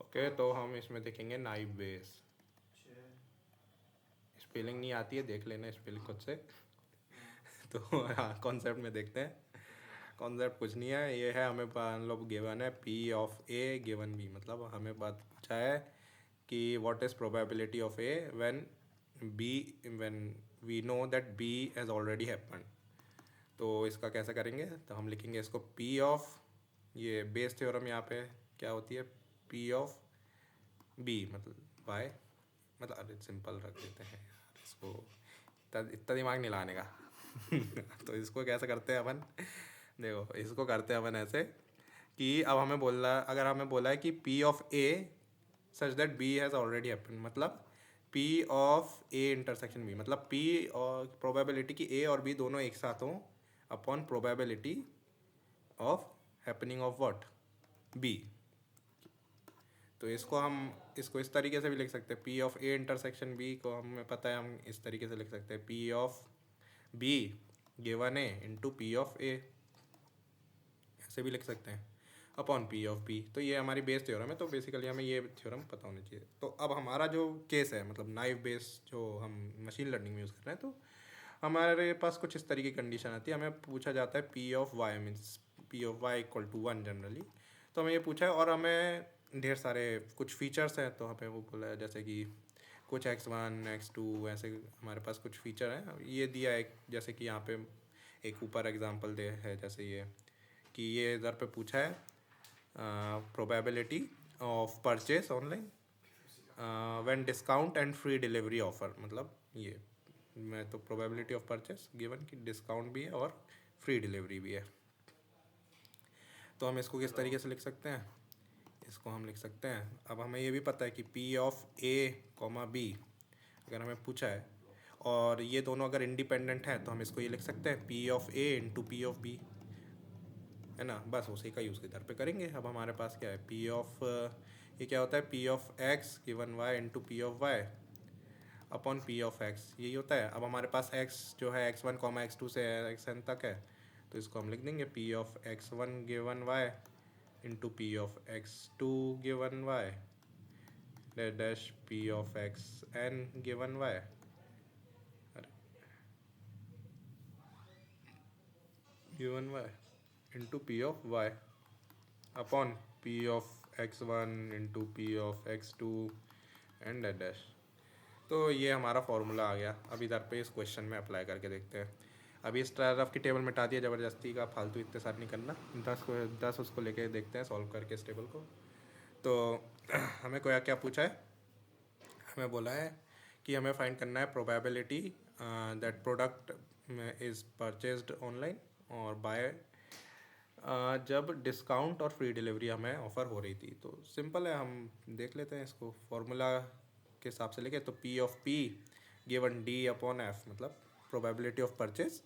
Okay, तो हम इसमें देखेंगे नाइव बेस। स्पेलिंग नहीं आती है, देख लेना स्पेलिंग खुद से। तो हाँ, कॉन्सेप्ट में देखते हैं। कॉन्सेप्ट कुछ नहीं है, ये है हमें मतलब गिवन है P of A given B, मतलब हमें बात पूछा है कि what is probability of A when B, when we know that B has already happen. तो इसका कैसे करेंगे, तो हम लिखेंगे इसको पी ऑफ, ये बेस थ्योरम यहाँ पे क्या होती है, पी ऑफ बी मतलब वाई, मतलब अरे सिंपल रख देते हैं यार इसको, इतना दिमाग नहीं लाने का। तो इसको कैसे करते हैं अपन, देखो इसको करते हैं अपन ऐसे कि अब हमें बोला, अगर हमें बोला है कि P of A such that B has already happen, मतलब P of A intersection B, मतलब पी और प्रोबेबिलिटी कि ए और बी दोनों एक साथ हों upon probability of happening of what, B. तो इसको इस तरीके से भी लिख सकते हैं, P of A intersection B को हमें पता है, हम इस तरीके से लिख सकते हैं P of B given A into P of A, ऐसे भी लिख सकते हैं अपॉन पी ऑफ बी। तो ये हमारी बेस थ्योरम है, तो बेसिकली हमें ये थ्योरम पता होना चाहिए। तो अब हमारा जो केस है, मतलब नाइव बेस जो हम मशीन लर्निंग में यूज़ कर रहे हैं, तो हमारे पास कुछ इस तरीके की कंडीशन आती है। हमें पूछा जाता है P of Y means P of Y equal to 1 generally. तो हमें ये पूछा है और हमें ढेर सारे कुछ फीचर्स हैं, तो हमें वो बोला है जैसे कि कुछ x1 x2 ऐसे हमारे पास कुछ फीचर हैं। ये दिया है जैसे कि यहाँ पे एक ऊपर एग्जांपल दे है, जैसे ये कि ये इधर पे पूछा है probability of purchase online when discount and free delivery offer, मतलब ये मैं तो प्रोबेबिलिटी ऑफ परचेस गिवन कि डिस्काउंट भी है और फ्री डिलीवरी भी है। तो हम इसको किस तरीके से लिख सकते हैं, इसको हम लिख सकते हैं, अब हमें ये भी पता है कि P of A comma B अगर हमें पूछा है और ये दोनों अगर इंडिपेंडेंट हैं, तो हम इसको ये लिख सकते हैं P of A into P of B, है ना। बस उसी का यूज़ इधर पे करेंगे। अब हमारे पास क्या है, पी ऑफ ये क्या होता है, P of X given Y into P of Y upon P of X, यही होता है। अब हमारे पास एक्स जो है x1 कॉमा x2 से एक्स एन तक है, तो इसको हम लिख देंगे P of x1 given Y into P of x2 given Y dash P of X N given Y, given Y into P of Y upon P of x1 into P of x2 and dash. तो ये हमारा formula आ गया। अब इधर पे इस question में apply करके देखते हैं। अभी इस तरफ की टेबल मिटा दिया ज़बरदस्ती का, फालतू इतने सारे नहीं करना। 10 उसको लेके देखते हैं सॉल्व करके इस टेबल को। तो हमें क्या क्या पूछा है, हमें बोला है कि हमें फाइंड करना है probability that product is purchased online और बाय जब डिस्काउंट और फ्री डिलीवरी हमें ऑफ़र हो रही थी। तो सिंपल है, हम देख लेते हैं इसको फॉर्मूला के हिसाब से लेके। तो P of P given D upon F, मतलब probability of purchase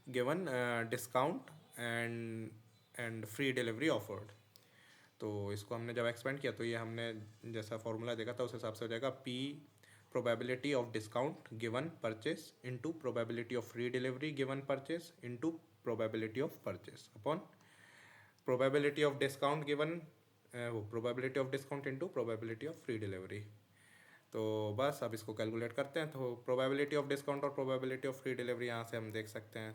given discount and free delivery offered. तो इसको हमने जब एक्सपेंड किया तो ये हमने जैसा फॉर्मूला देखा था उस हिसाब से हो जाएगा P probability of discount given purchase into probability of free delivery given purchase into probability of purchase upon probability of discount given वो probability of discount into probability of free delivery. तो बस अब इसको कैलकुलेट करते हैं। तो probability of discount और probability of free delivery यहाँ से हम देख सकते हैं।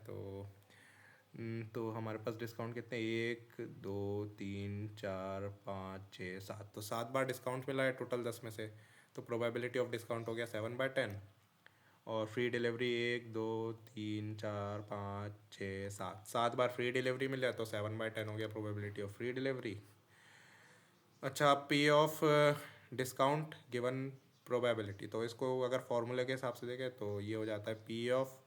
तो हमारे पास डिस्काउंट कितने, 1 2 3 4 5 6 7, तो 7 बार डिस्काउंट मिला है टोटल 10 में से। तो प्रोबेबिलिटी ऑफ डिस्काउंट हो गया 7/10 और फ्री डिलीवरी 1 2 3 4 5 6 7 बार फ्री डिलीवरी मिल जाए तो 7/10 हो गया प्रोबेबिलिटी ऑफ फ्री डिलीवरी। अच्छा, P of discount given probability, तो इसको अगर फॉर्मूले के हिसाब से देखें तो ये हो जाता है P of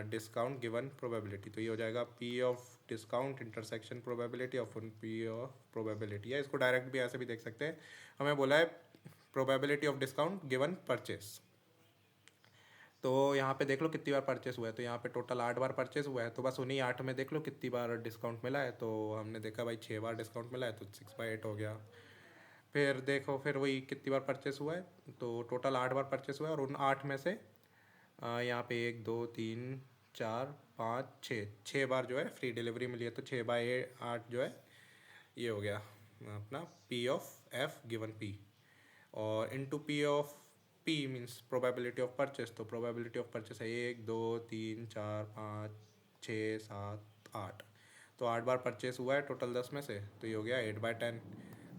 discount given probability, तो ये हो जाएगा P of discount intersection probability of P of probability. या इसको डायरेक्ट भी ऐसे भी देख सकते हैं। हमें बोला है probability of discount given purchase. तो यहाँ पे देख लो कितनी बार परचेस हुआ है, तो यहाँ पे टोटल 8 बार परचेस हुआ है। तो बस उन्हीं 8 में देख लो कितनी बार डिस्काउंट मिला है। तो हमने देखा भाई 6 बार डिस्काउंट मिला है, तो 6/8 हो गया। फिर देखो फिर वही कितनी बार परचेस हुआ है, तो टोटल 8 बार परचेस हुआ है और उन 8 में से यहाँ पे 1 2 3 4 5 6 बार जो है फ्री डिलीवरी मिली है। तो 6/8 जो है ये हो गया अपना P of F given P, और into P of P means probability of purchase. तो प्रोबेबिलिटी ऑफ परचेस है 1 2 3 4 5 6 7 8। तो 8 बार परचेस हुआ है टोटल 10 में से, तो ये हो गया 8/10।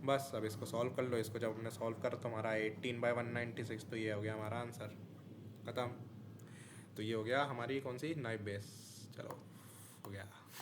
बस अब इसको सॉल्व कर लो। इसको जब हमने सॉल्व करा तो हमारा 18/196, तो ये हो गया हमारा आंसर। ख़त्म। तो ये हो गया हमारी कौन सी नाइप बेस। चलो, हो गया।